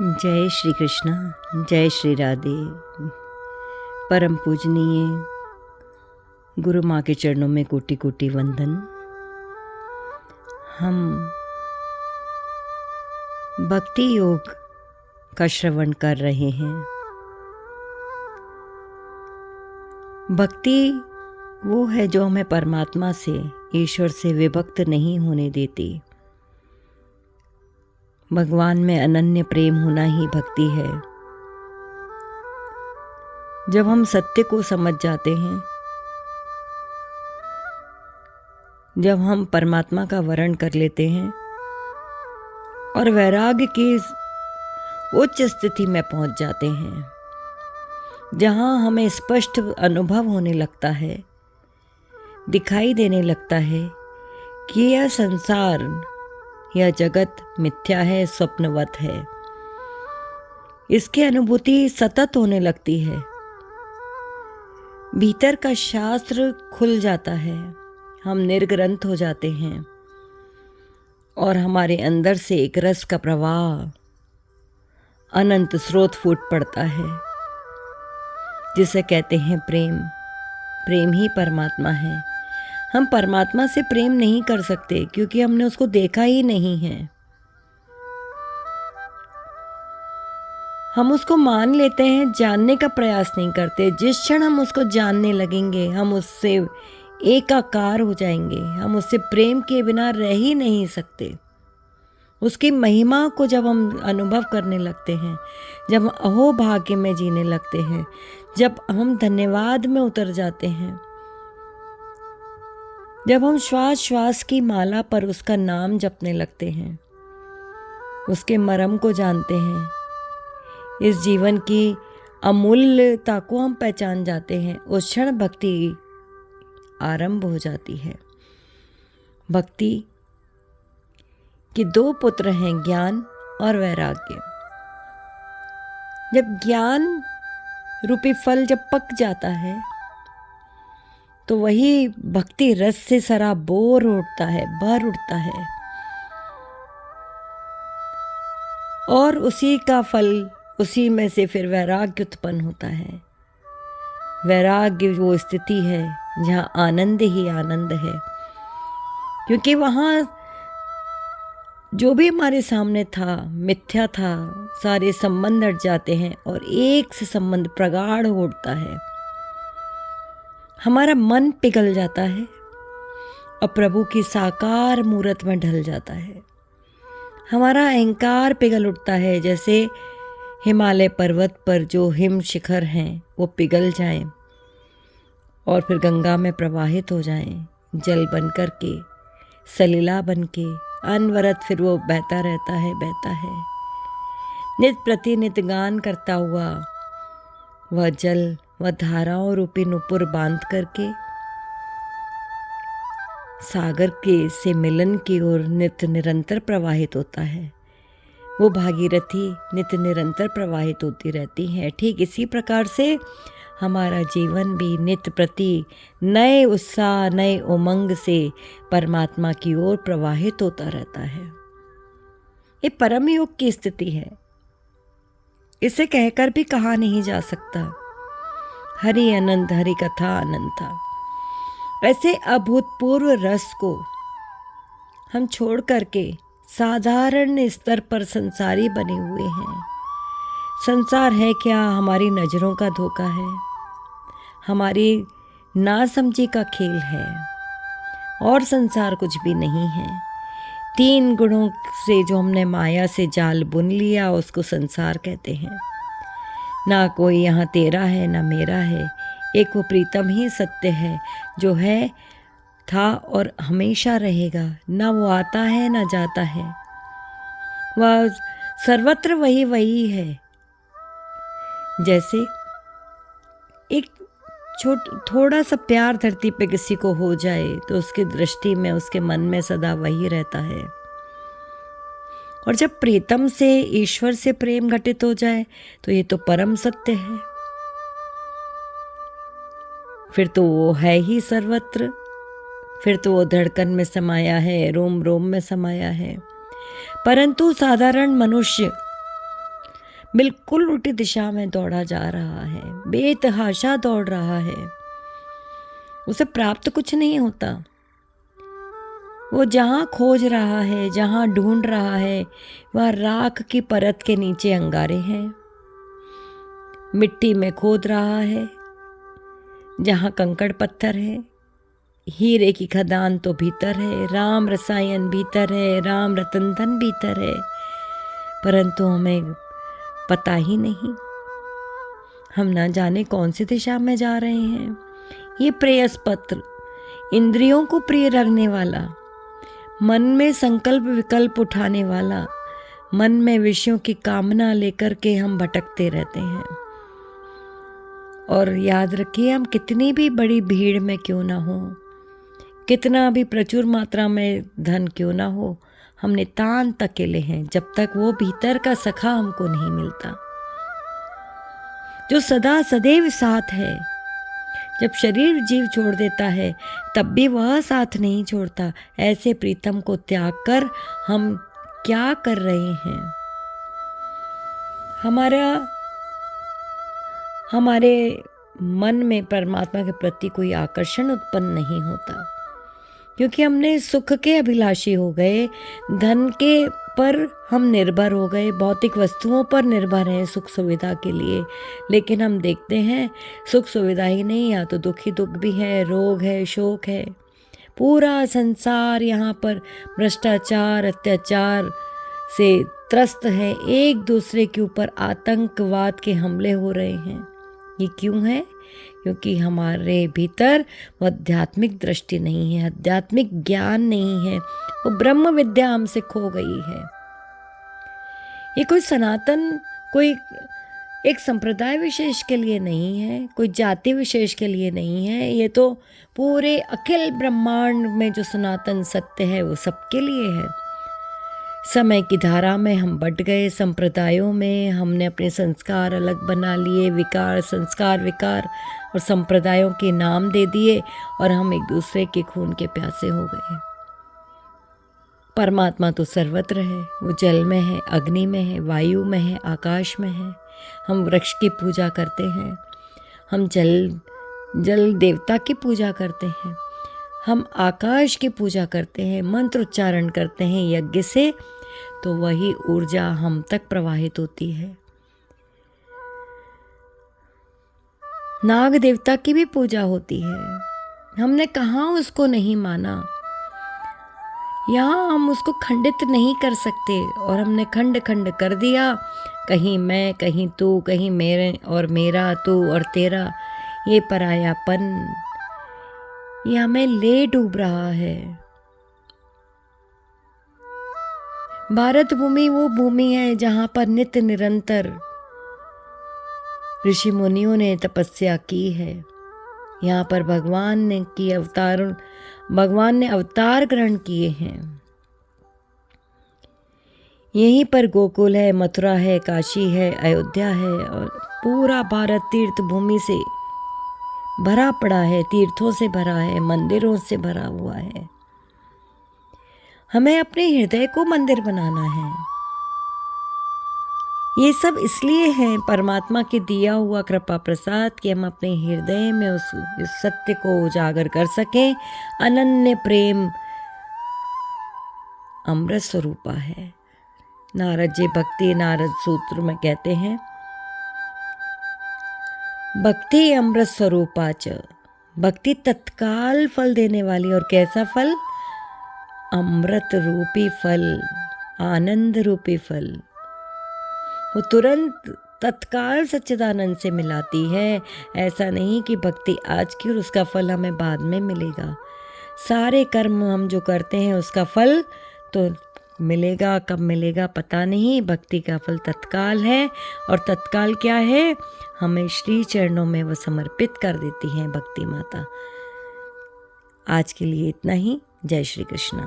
जय श्री कृष्ण, जय श्री राधे। परम पूजनीय गुरु माँ के चरणों में कोटि कोटि वंदन। हम भक्ति योग का श्रवण कर रहे हैं। भक्ति वो है जो हमें परमात्मा से, ईश्वर से विभक्त नहीं होने देती। भगवान में अनन्य प्रेम होना ही भक्ति है। जब हम सत्य को समझ जाते हैं, जब हम परमात्मा का वरण कर लेते हैं और वैराग्य की उच्च स्थिति में पहुंच जाते हैं, जहां हमें स्पष्ट अनुभव होने लगता है, दिखाई देने लगता है कि यह संसार, यह जगत मिथ्या है, स्वप्नवत है। इसकी अनुभूति सतत होने लगती है। भीतर का शास्त्र खुल जाता है, हम निर्ग्रंथ हो जाते हैं और हमारे अंदर से एक रस का प्रवाह, अनंत स्रोत फूट पड़ता है, जिसे कहते हैं प्रेम। प्रेम ही परमात्मा है। हम परमात्मा से प्रेम नहीं कर सकते क्योंकि हमने उसको देखा ही नहीं है। हम उसको मान लेते हैं, जानने का प्रयास नहीं करते। जिस क्षण हम उसको जानने लगेंगे, हम उससे एकाकार हो जाएंगे। हम उससे प्रेम के बिना रह ही नहीं सकते। उसकी महिमा को जब हम अनुभव करने लगते हैं, जब हम अहोभाग्य में जीने लगते हैं, जब हम धन्यवाद में उतर जाते हैं, जब हम श्वास श्वास की माला पर उसका नाम जपने लगते हैं, उसके मर्म को जानते हैं, इस जीवन की अमूल्यता को हम पहचान जाते हैं, उस क्षण भक्ति आरंभ हो जाती है। भक्ति के दो पुत्र हैं, ज्ञान और वैराग्य। जब ज्ञान रूपी फल जब पक जाता है तो वही भक्ति रस से सराबोर उठता है, भर उठता है, और उसी का फल, उसी में से फिर वैराग्य उत्पन्न होता है। वैराग्य वो स्थिति है जहाँ आनंद ही आनंद है, क्योंकि वहाँ जो भी हमारे सामने था मिथ्या था, सारे संबंध हट जाते हैं और एक से संबंध प्रगाढ़ उठता है। हमारा मन पिघल जाता है और प्रभु की साकार मूरत में ढल जाता है। हमारा अहंकार पिघल उठता है, जैसे हिमालय पर्वत पर जो हिम शिखर हैं वो पिघल जाएं और फिर गंगा में प्रवाहित हो जाएं, जल बन कर के, सलीला बन के, अनवरत फिर वो बहता रहता है, बहता है। नित प्रति नित गान करता हुआ वह जल, वह धाराओं रूपी नुपुर बांध करके सागर के से मिलन की ओर नित्य निरंतर प्रवाहित होता है। वो भागीरथी नित्य निरंतर प्रवाहित होती रहती है। ठीक इसी प्रकार से हमारा जीवन भी नित्य प्रति नए उत्साह, नए उमंग से परमात्मा की ओर प्रवाहित होता रहता है। ये परम योग की स्थिति है। इसे कहकर भी कहा नहीं जा सकता। हरि अनंत, हरि कथा अनंता। ऐसे अभूतपूर्व रस को हम छोड़ करके साधारण स्तर पर संसारी बने हुए हैं। संसार है क्या? हमारी नजरों का धोखा है, हमारी नासमझी का खेल है, और संसार कुछ भी नहीं है। तीन गुणों से जो हमने माया से जाल बुन लिया, उसको संसार कहते हैं। ना कोई यहाँ तेरा है, ना मेरा है। एक वो प्रीतम ही सत्य है जो है, था और हमेशा रहेगा। ना वो आता है ना जाता है, वह सर्वत्र वही वही है। जैसे एक थोड़ा सा प्यार धरती पे किसी को हो जाए तो उसकी दृष्टि में, उसके मन में सदा वही रहता है। और जब प्रीतम से, ईश्वर से प्रेम घटित हो जाए तो ये तो परम सत्य है। फिर तो वो है ही सर्वत्र, फिर तो वो धड़कन में समाया है, रोम रोम में समाया है। परंतु साधारण मनुष्य बिल्कुल उल्टी दिशा में दौड़ा जा रहा है, बेतहाशा दौड़ रहा है। उसे प्राप्त कुछ नहीं होता। वो जहाँ खोज रहा है, जहाँ ढूंढ रहा है, वह राख की परत के नीचे अंगारे हैं। मिट्टी में खोद रहा है, जहाँ कंकड़ पत्थर है। हीरे की खदान तो भीतर है, राम रसायन भीतर है, राम रतन धन भीतर है, परंतु हमें पता ही नहीं। हम ना जाने कौन सी दिशा में जा रहे हैं। ये प्रेयस पत्र, इंद्रियों को प्रिय रखने वाला, मन में संकल्प विकल्प उठाने वाला, मन में विषयों की कामना लेकर के हम भटकते रहते हैं। और याद रखिए, हम कितनी भी बड़ी भीड़ में क्यों ना हो, कितना भी प्रचुर मात्रा में धन क्यों ना हो, हम नितांत अकेले हैं जब तक वो भीतर का सखा हमको नहीं मिलता, जो सदा सदैव साथ है। जब शरीर जीव छोड़ देता है तब भी वह साथ नहीं छोड़ता। ऐसे प्रीतम को त्याग कर हम क्या कर रहे हैं? हमारे मन में परमात्मा के प्रति कोई आकर्षण उत्पन्न नहीं होता, क्योंकि हमने सुख के अभिलाषी हो गए, धन के पर हम निर्भर हो गए, भौतिक वस्तुओं पर निर्भर हैं सुख सुविधा के लिए। लेकिन हम देखते हैं सुख सुविधा ही नहीं, या तो दुख ही दुख भी है, रोग है, शोक है। पूरा संसार यहाँ पर भ्रष्टाचार अत्याचार से त्रस्त है, एक दूसरे के ऊपर आतंकवाद के हमले हो रहे हैं। ये क्यों है? क्योंकि हमारे भीतर वो आध्यात्मिक दृष्टि नहीं है, आध्यात्मिक ज्ञान नहीं है, वो ब्रह्म विद्या हमसे खो गई है। ये कोई सनातन, कोई एक संप्रदाय विशेष के लिए नहीं है, कोई जाति विशेष के लिए नहीं है। ये तो पूरे अखिल ब्रह्मांड में जो सनातन सत्य है वो सबके लिए है। समय की धारा में हम बट गए, संप्रदायों में हमने अपने संस्कार अलग बना लिए, विकार संस्कार विकार और संप्रदायों के नाम दे दिए, और हम एक दूसरे के खून के प्यासे हो गए। परमात्मा तो सर्वत्र है, वो जल में है, अग्नि में है, वायु में है, आकाश में है। हम वृक्ष की पूजा करते हैं, हम जल देवता की पूजा करते हैं, हम आकाश की पूजा करते हैं, मंत्र उच्चारण करते हैं यज्ञ से, तो वही ऊर्जा हम तक प्रवाहित होती है। नाग देवता की भी पूजा होती है, हमने कहाँ उसको नहीं माना। यहाँ हम उसको खंडित नहीं कर सकते, और हमने खंड खंड कर दिया। कहीं मैं, कहीं तू, कहीं मेरे और मेरा, तू और तेरा। ये परायापन, ये हमें ले डूब रहा है। भारत भूमि वो भूमि है जहाँ पर नित्य निरंतर ऋषि मुनियों ने तपस्या की है। यहाँ पर भगवान ने अवतार ग्रहण किए हैं। यहीं पर गोकुल है, मथुरा है, काशी है, अयोध्या है, और पूरा भारत तीर्थ भूमि से भरा पड़ा है, तीर्थों से भरा है, मंदिरों से भरा हुआ है। हमें अपने हृदय को मंदिर बनाना है। ये सब इसलिए है परमात्मा के दिया हुआ कृपा प्रसाद कि हम अपने हृदय में उस सत्य को उजागर कर सकें। अनन्य प्रेम अमृत स्वरूपा है। नारद जी भक्ति नारद सूत्र में कहते हैं, भक्ति अमृत स्वरूपा च, भक्ति तत्काल फल देने वाली। और कैसा फल? अमृत रूपी फल, आनंद रूपी फल। वो तुरंत तत्काल सच्चिदानंद से मिलाती है। ऐसा नहीं कि भक्ति आज की और उसका फल हमें बाद में मिलेगा। सारे कर्म हम जो करते हैं उसका फल तो मिलेगा, कब मिलेगा पता नहीं। भक्ति का फल तत्काल है, और तत्काल क्या है? हमें श्री चरणों में वो समर्पित कर देती हैं भक्ति माता। आज के लिए इतना ही। जय श्री कृष्ण।